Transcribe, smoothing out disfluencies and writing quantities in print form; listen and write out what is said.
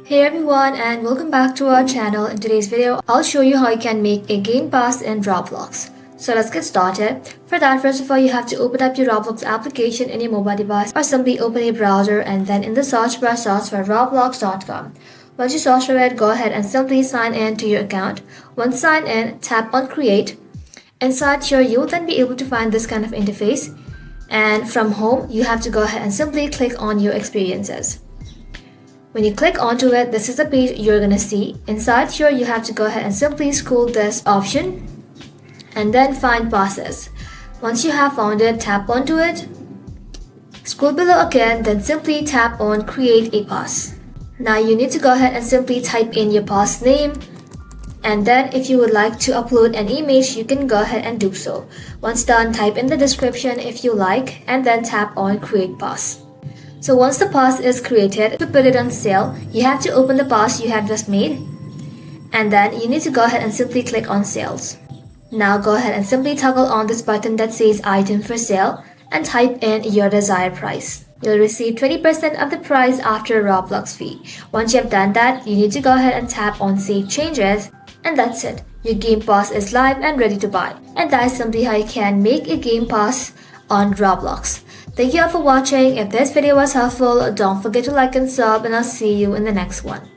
Hey everyone and welcome back to our channel. In today's video, I'll show you how you can make a game pass in Roblox. So let's get started. For that, first of all, you have to open up your Roblox application in your mobile device or simply open a browser and then in the search bar search for roblox.com. Once you search for it, go ahead and simply sign in to your account. Once signed in, tap on create. Inside here, you'll then be able to find this kind of interface. And from home, you have to go ahead and simply click on your experiences. When you click onto it, this is the page you're gonna see. Inside here, you have to go ahead and simply scroll this option and then find passes. Once you have found it, tap onto it. Scroll below again, then simply tap on create a pass. Now you need to go ahead and simply type in your pass name. And then if you would like to upload an image, you can go ahead and do so. Once done, type in the description if you like and then tap on create pass. So once the pass is created, to put it on sale, you have to open the pass you have just made. And then you need to go ahead and simply click on sales. Now go ahead and simply toggle on this button that says item for sale and type in your desired price. You'll receive 20% of the price after Roblox fee. Once you have done that, you need to go ahead and tap on save changes. And that's it. Your game pass is live and ready to buy. And that is simply how you can make a game pass on Roblox. Thank you all for watching. If this video was helpful, don't forget to like and sub and I'll see you in the next one.